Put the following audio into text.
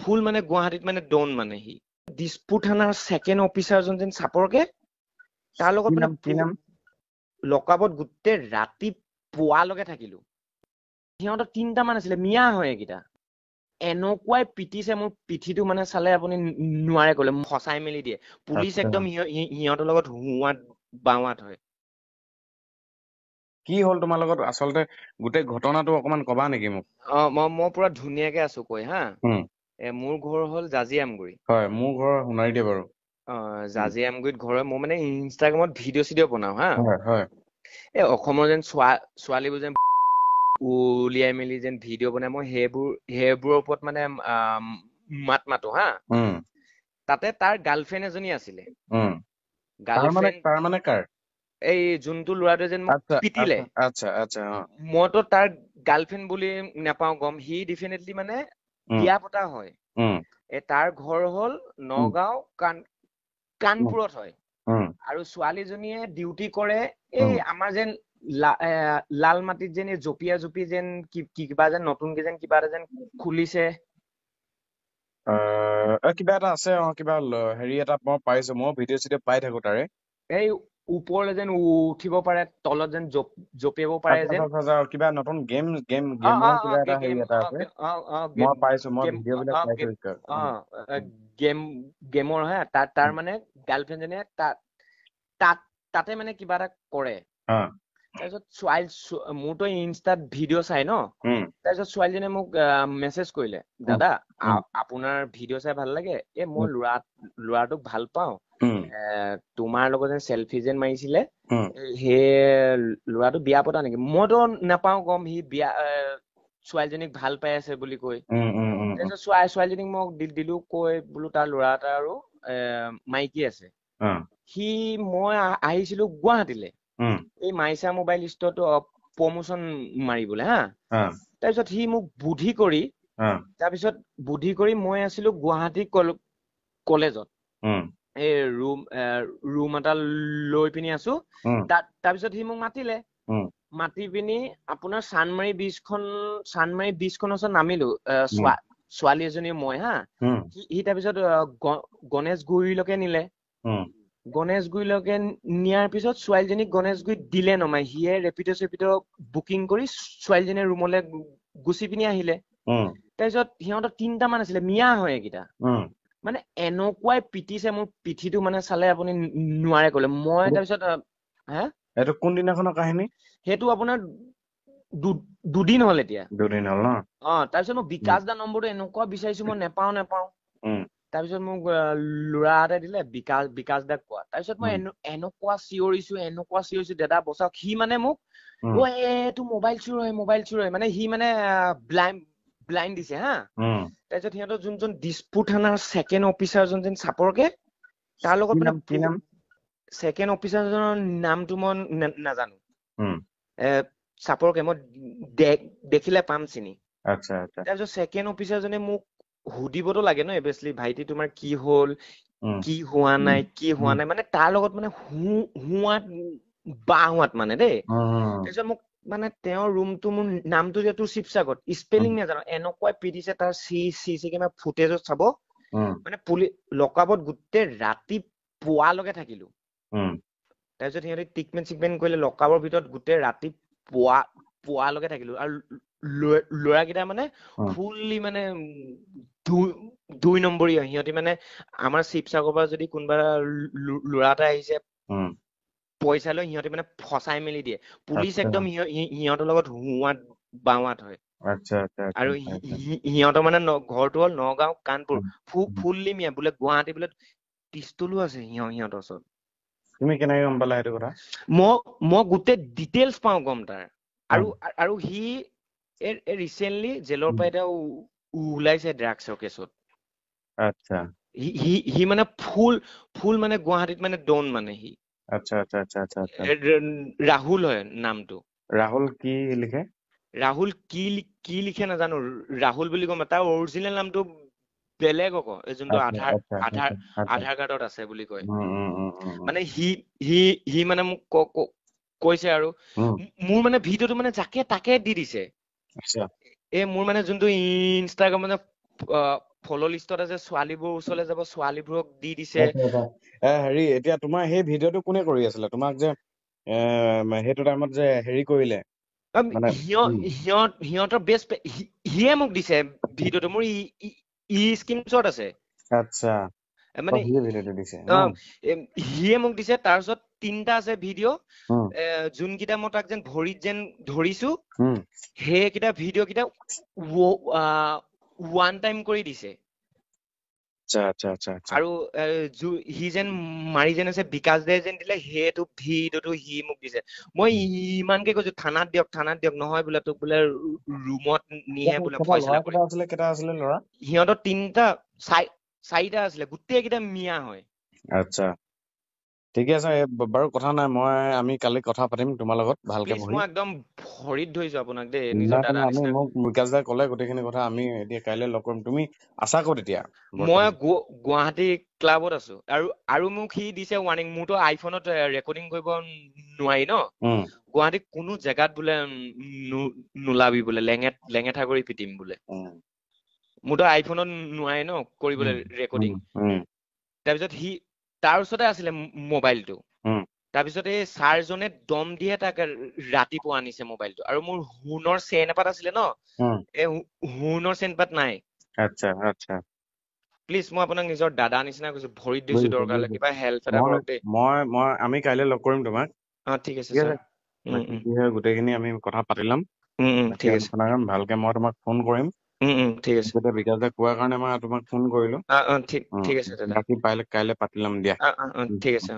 ফুল মানে গুৱাহাটীত মানে ডন মানে সি দিছপুৰ থানাৰ ছেকেণ্ড অফিচাৰজন যেন চাপৰকে তাৰ লগত মানে কি নাম লকআপত গোটেই ৰাতি পুৱালৈকে থাকিলো সিহঁতৰ 3টা মান আছিলে মিয়া হয় এইকেইটা এনেকুৱাই পিটিছে মোৰ পিঠিটো মানে চালে আপুনি নোৱাৰে কলে সঁচাই মেলি দিয়ে পুলিচ একদম সিহঁতৰ লগত হুৱাত বাৱাত হয় কি হল তোমাৰ লগত আচলতে গোটেই ঘটনাটো অকমান কবা নেকি মোক মই পুৰা ধুনীয়াকে আছো কৈ হা মোৰ ঘৰ হল জাজিয়ামগুৰি হয় মোৰ ঘৰ সোণাৰীতে বাৰু জাজিয়ামগুৰিত ঘৰ মই মানে ইনষ্টাগ্ৰামত ভিডিঅ' বনাও হা হয় এই অসমৰ যেন ছোৱালীবোৰ যেন উলিয়াই মেলি যেন ভিডিঅ' বনাই মই সেইবোৰৰ ওপৰত মানে মাত মাতো হা তাতে তাৰ গাৰ্লফ্ৰেণ্ড এজনী আছিলে গাৰ্লফ্ৰেণ্ড কাৰ এই যোনটো ল'ৰাটোৱে যেন মোক পিটিলে মইতো তাৰ গাৰ্লফ্ৰেণ্ড বুলি নাপাও গম সি ডেফিনেটলি মানে বিয়া পতা হয় তাৰ ঘৰ হল নগাঁও কানপুৰত হয় আৰু ছোৱালীজনীয়ে ডিউটি কৰে এই আমাৰ যেন লাল মাটিত যেন জপিয়া জপি যেন কিবা যেন নতুনকে যেন কিবা এটা যেন খুলিছে কিবা এটা আছে কিবা হেৰি এটা মই পাইছো মই ভিডিঅ' চিডিঅ' পাই থাকো তাৰে এই ওপৰলে যেন উঠিব পাৰে তলত যেন জপিয়াব পাৰে যেন কিবা নতুন গেমৰ কিবা এটা হেৰি এটা আছে মই পাইছো মই ভিডিঅ' বিলাক পাই থৈছো গেমৰ হে তাৰ মানে গাৰ্লফ্ৰেণ্ড জনে তাতে মানে কিবা এটা কৰে তাৰপিছত মোৰতো ইনষ্টাত ভিডিঅ' চাই ন তাৰপিছত ছোৱালীজনীয়ে মোক মেছেজ কৰিলে দাদা আপোনাৰ ভিডিঅ' চাই ভাল লাগে মই ল'ৰাটোক ভাল পাওঁ তোমাৰ লগত যেন চেলফি যেন মাৰিছিলে সেই ল'ৰাটো বিয়া পতা নেকি মইতো নাপাও গম সি বিয়া ছোৱালীজনীক ভাল পাই আছে বুলি কৈ তাৰপিছত ছোৱালীজনীক মই দিলো কৈ বোলো তাৰ ল'ৰা এটা আৰু মাইকী আছে সি মই আহিছিলো গুৱাহাটীলে এই মাইচা মোবাইল ষ্টৰটো প্ৰমোচন মাৰিবলে হা তাৰপিছত সি মোক বুদ্ধি কৰি মই আছিলো গুৱাহাটী কলেজত এই ৰুম এটা লৈ পিনি আছো তাৰপিছত সি মোক মাতিলে মাতি পিনি আপোনাৰ চানমাৰী বীজখনৰ ওচৰত নামিলো ছোৱালী এজনী মই হা সি তাৰপিছত গণেশগুৰিলৈকে নিলে গণেশগুৰিলৈকে নিয়াৰ পিছত ছোৱালীজনীক গণেশগুৰিত দিলে নমাই সিয়ে ৰেপিড বুকিং কৰি ছোৱালীজনীৰ ৰুমলৈ গুচি পিনি আহিলে তাৰপিছত সিহঁতৰ 3টা মান আছিলে মিয়া হয় এইকেইটা মানে এনেকুৱাই পিটিছে মোৰ পিঠিটো মানে চালে আপুনি নোৱাৰে কলে মই তাৰপিছত এইটো কোনদিনাখনৰ কাহিনী সেইটো আপোনাৰ দুদিন হল এতিয়া ন তাৰপিছত মই বিকাশ দা নম্বৰটো এনেকুৱা বিচাৰিছো মই নেপাও তাৰপিছত মোক ল'ৰা এটা দিলে বিকাশ দাক কোৱা তাৰপিছত মই এনেকুৱা চিঞৰিছো দাদা বচাওক সি মানে মোক এইটো মোবাইল চুৰ হয় মানে সি মানে ব্লাইণ্ড দিছে হা তাৰপিছত সিহঁতৰ যোনজন দিছপুৰ থানাৰ ছেকেণ্ড অফিচাৰজন যেন চাপৰকে তাৰ লগত মানে ছেকেণ্ড অফিচাৰজনৰ নামটো মই নাজানো চাপৰকে মই দেখিলে পাম চিনি তাৰপিছত ছেকেণ্ড অফিচাৰজনে মোক সুধিবতো লাগে ন এবেছলি ভাইটি তোমাৰ কি হ'ল কি হোৱা নাই মানে তাৰ লগত মানে হোৱাত মানে দেই তাৰপিছত মোক মানে তেওঁৰ ৰুমটো মোৰ নামটো যে তোৰ শিৱসাগত স্পেলিং নাজানো এনেকুৱাই পিটিছে তাৰ চি কেমেৰা ফুটেজত চাব মানে লকআপত গোটেই ৰাতি পুৱালৈকে থাকিলো তাৰপিছত সিহঁতে ট্ৰিটমেণ্ট কৰিলে লকআপৰ ভিতৰত গোটেই ৰাতি পুৱালৈকে থাকিলো আৰু ল'ৰাকেইটা মানে ফুললি মানে 2 নম্বৰীয়া সিহঁতি মানে আমাৰ শিৱসাগৰৰ পৰা যদি কোনোবা ল'ৰা এটা আহিছে পইচা লৈ সিহঁতে মানে ফচাই মেলি দিয়ে পুলিচ একদম সিহঁতৰ লগত হুৱাত বাৱাত হয় আৰু সিহঁতৰ মানে ঘৰটো হল নগাঁও কানপুৰ ফুললি মিয়া বোলে গুৱাহাটী বোলে পিষ্টলো আছে সিহঁতৰ ওচৰত তুমি কেনেকে গম পালা সেইটো কথা মই গোটেই ডিটেইলছ পাওঁ গম তাৰ আৰু সি ৰিচেন্টলি জেলৰ পৰা এতিয়া ওলাইছে ড্ৰাগছৰ কেছত সি মানে ফুল মানে গুৱাহাটীত মানে ডন মানে সি ৰাহুল হয় নামটো ৰাহুল কি লিখে ৰাহুল কি লিখে নাজানো ৰাহুল বুলি কম তাৰ অৰিজিনেল নামটো বেলেগ আকৌ যোনটো আধাৰ কাৰ্ডত আছে বুলি কয় মানে সি মানে মোক কৈছে আৰু মোৰ মানে ভিডিঅ'টো মানে যাকে তাকে দি দিছে মোৰ মানে যোনটো ইনষ্টাগ্ৰাম মানে ফলো লিষ্টত আছে, ছোৱালীবোৰ ওচৰলৈ যাব, ছোৱালীবোৰক দি দিছে। হেৰি এতিয়া তোমাৰ সেই ভিডিঅ'টো কোনে কৰি আছিলে তোমাক যে সেইটো টাইমত যে হেৰি কৰিলে সিহঁতৰ বেষ্ট সিয়ে মোক দিছে ভিডিঅ'টো, মোৰ স্ক্ৰীনশ্বট আছে। আচ্ছা মানে ভিডিঅ'টো দিছে সিয়ে মোক দিছে। তাৰপিছত 3টা আছে ভিডিঅ' যোনকেইটা মই তাক যেন ভৰিত যেন ধৰিছো সেইকেইটা ভিডিঅ' কেইটা 1 টাইম কৰি দিছে। আৰু সি যেন মাৰি যেন আছে বিকাশ দে যেন দিলে সেইটো ভিডিঅ'টো সি মোক দিছে। মই ইমানকে কৈছো থানাত দিয়ক নহয় বোলে তোক বোলে ৰুমত নিহে বোলে ফয়ছলা কৰে। সিহঁতৰ 4টা আছিলে, গোটেই কেইটা মিয়া হয়। আচ্ছা ঠিকে আছে বাৰু, কথা নাই। আমি কালি কথা পাতিম তোমাৰ লগত ভালকে বহি। মই একদম ভৰিত ধৰিছো আপোনাক দেই, নিজৰ দাদা নিচিনা। মোক বিকাশ দাই ক'লে গোটেইখিনি কথা, আমি এতিয়া কাইলৈ লগ কৰিম। তুমি আছা ক'ত এতিয়া? মই গুৱাহাটী ক্লাবত আছো। আৰু মোক সি দিছে ৱাৰ্নিং, মোৰতো আইফোনত ৰেকৰ্ডিং কৰিব নোৱাৰি ন। গুৱাহাটীত কোনো জেগাত বোলে নোলাবি বোলে, লেঙেঠা কৰি পিটিম বোলে। মোৰতো আইফোনত নোৱাৰে ন কৰিবলৈ ৰেকৰ্ডিং। তাৰপিছত তাৰ ওচৰতে আছিলে মোবাইলটো। তাৰপিছত এই ছাৰজনে দম দিয়ে তাক ৰাতিপুৱা আনিছে মোবাইলটো। আৰু মোৰ সোণৰ চেইন এপাত আছিলে ন, এই সোণৰ চেইন পাত নাই। প্লিজ মই আপোনাক নিজৰ দাদা নিচিনা কৈছো, ভৰিত দিছো, দৰকাৰ হ'লে কিবা হেল্প এটা কৰক দেই। আমি কাইলৈ লগ কৰিম তোমাক। ঠিক আছে ছাৰ। গোটেইখিনি আমি কথা পাতি ল'ম। ঠিক আছে ভালকে মই তোমাক ফোন কৰিম। ঠিক আছে। বিকাশ দাই কোৱাৰ কাৰণে মই তোমাক ফোন কৰিলো। ঠিক আছে দাদা। বাকী কাইলৈ পাতি ল'ম দিয়া। ঠিক আছে।